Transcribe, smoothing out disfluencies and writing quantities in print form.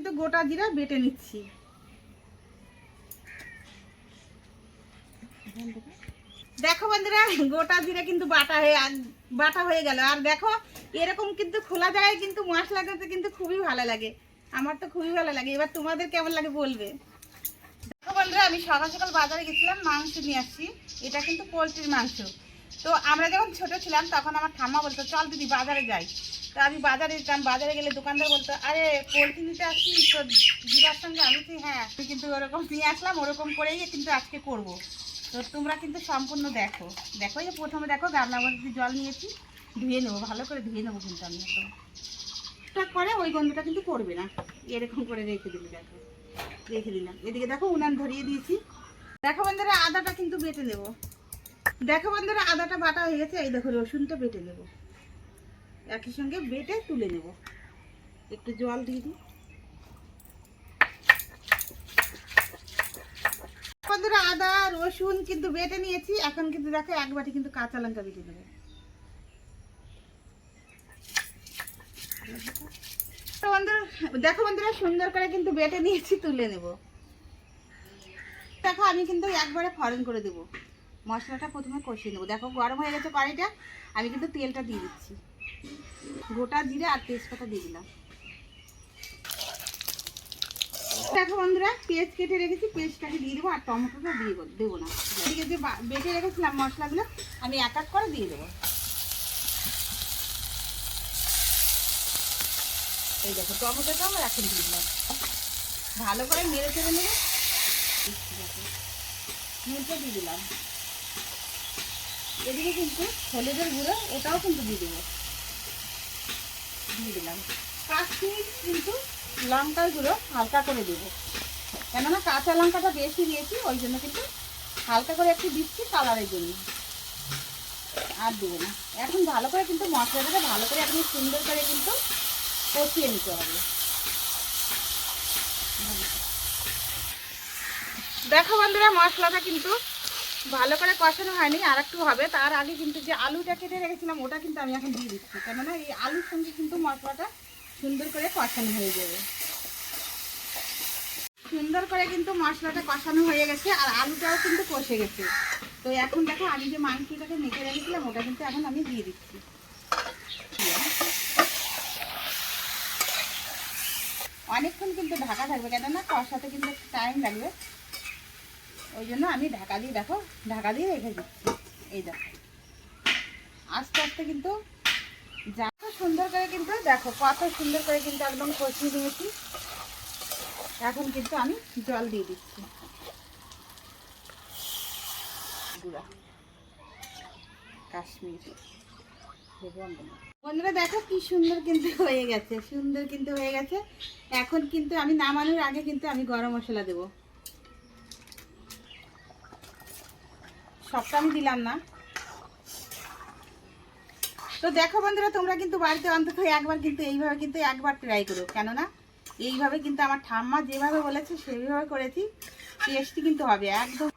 কিন্তু গোটা জিরা বেটে নিচ্ছি। দেখো বন্ধুরা গোটা জিরা কিন্তু বাটা হয়ে গেল। আর দেখো এরকম কিন্তু খোলা জায়গায় কিন্তু মশলা করতে কিন্তু খুবই ভালো লাগে, আমার তো খুবই ভালো লাগে। এবার তোমাদের কেমন লাগে বলবে। দেখো বন্ধুরা আমি সকাল সকাল বাজারে গেছিলাম, মাংস নিয়ে আসছি। এটা কিন্তু পোলট্রির মাংস। তো আমরা যখন ছোট ছিলাম তখন আমার ঠাম্মা বলতো চল দিদি বাজারে যাই। তো আমি বাজারে যেতাম, বাজারে গেলে দোকানদার বলতো আরে পোলট্রি নিতে আসছি তো দিদার সঙ্গে। আমি হ্যাঁ, আমি কিন্তু ওরকম নিয়ে আসলাম, ওরকম করেই কিন্তু আজকে করব। তো তোমরা কিন্তু সম্পূর্ণ দেখো। দেখো এই প্রথমে দেখো গামলা মধ্যে জল নিয়েছি, ধুয়ে নেবো, ভালো করে ধুয়ে নেবো কিন্তু আমি একদম করে। ওই গন্ধটা কিন্তু করবে না, এরকম করে রেখে দিলে। দেখো রেখে দিলাম। এদিকে দেখো উনান ধরিয়ে দিয়েছি। দেখো বন্ধুরা আদাটা কিন্তু বেটে নেব। দেখো বন্ধুরা আদাটা বাটা হয়ে গেছে। এই দেখো রসুনটা বেটে নেব, একই সঙ্গে বেটে তুলে নেব। একটু জল দিয়ে দিই। বন্ধুরা আদা রসুন কিন্তু বেটে নিয়েছি। এখন কিন্তু দেখো এক বাটি কিন্তু কাঁচা লঙ্কা বেটে নেব। দেখো বন্ধুরা সুন্দর করে কিন্তু বেটে নিয়েছি, তুলে নেব। দেখো আমি কিন্তু একবারে ফড়ন করে দেবো। মশলাটা প্রথমে কষিয়ে নেবো। দেখো গরম হয়ে গেছে কড়াইটা, আমি কিন্তু তেলটা দিয়ে দিচ্ছি। গোটা জিরে আর তেজপাতা দিয়ে দিলাম। দেখো বন্ধুরা পেঁয়াজ কেটে রেখেছি, পেঁয়াজটাকে দিয়ে দেবো। আর টমেটোটা দিয়ে দেবো না, এদিকে যে বেটে রেখেছিলাম মশলাগুলো আমি এক এক করে দিয়ে দেবো। এই দেখো টমেটোটা আমার এখন দিয়ে দিলাম, ভালো করে নেড়ে চেড়ে নেবো। নুনটা দিয়ে দিলাম। এদিকে কিন্তু হলুদের গুঁড়ো ওটাও কিন্তু দিয়ে দেবো, দিয়ে দিলাম। 5 মিনিট কিন্তু লঙ্কার গুঁড়ো হালকা করে দেবো, কেননা কাঁচা লঙ্কাটা বেশি দিয়েছি, ওই জন্য কিন্তু হালকা করে একটু দিচ্ছি কালারের জন্য, আর দেবো না। এখন ভালো করে কিন্তু মশলাটাকে ভালো করে একদম সুন্দর করে কিন্তু কষিয়ে নিতে হবে। দেখো বন্ধুরা মশলাটা কিন্তু ভালো করে কষানো হয়নি, আর একটু হবে। তার আগে কিন্তু যে আলুটা কেটে রেখেছিলাম ওটা কিন্তু আমি এখন দিয়ে দিচ্ছি, কেননা এই আলুর সঙ্গে কিন্তু মশলাটা সুন্দর করে কষানো হয়ে যাবে। সুন্দর করে কিন্তু মশলাটা কষানো হয়ে গেছে, আর আলুটাও কিন্তু কষে গেছে। তো এখন দেখো আমি যে মাংসটাকে মেখে রেখেছিলাম ওটা কিন্তু এখন আমি দিয়ে দিচ্ছি। অনেকক্ষণ কিন্তু ঢাকা থাকবে, কেননা কষাতে কিন্তু টাইম লাগবে, ওই জন্য আমি ঢাকা দিয়ে দেখো ঢাকা দিয়ে রেখে দিচ্ছি। এই দেখো আস্তে আস্তে কিন্তু যা সুন্দর করে কিন্তু দেখো কত সুন্দর করে কিন্তু একদম কষিয়ে নিয়েছি। এখন কিন্তু আমি জল দিয়ে দিচ্ছি। কাশ্মীর বন্ধুরা দেখো কি সুন্দর কিন্তু হয়ে গেছে, সুন্দর কিন্তু হয়ে গেছে। এখন কিন্তু আমি নামানোর আগে কিন্তু আমি গরম মশলা দেবো। সবটা আমি দিলাম না। তো দেখো বন্ধুরা তোমরা কিন্তু বাড়িতে অন্তত একবার কিন্তু এইভাবে কিন্তু একবার ট্রাই করো, কেননা এইভাবে কিন্তু আমার ঠাম্মা যেভাবে বলেছে সেইভাবে করেছি, টেস্টি কিন্তু হবে একদম।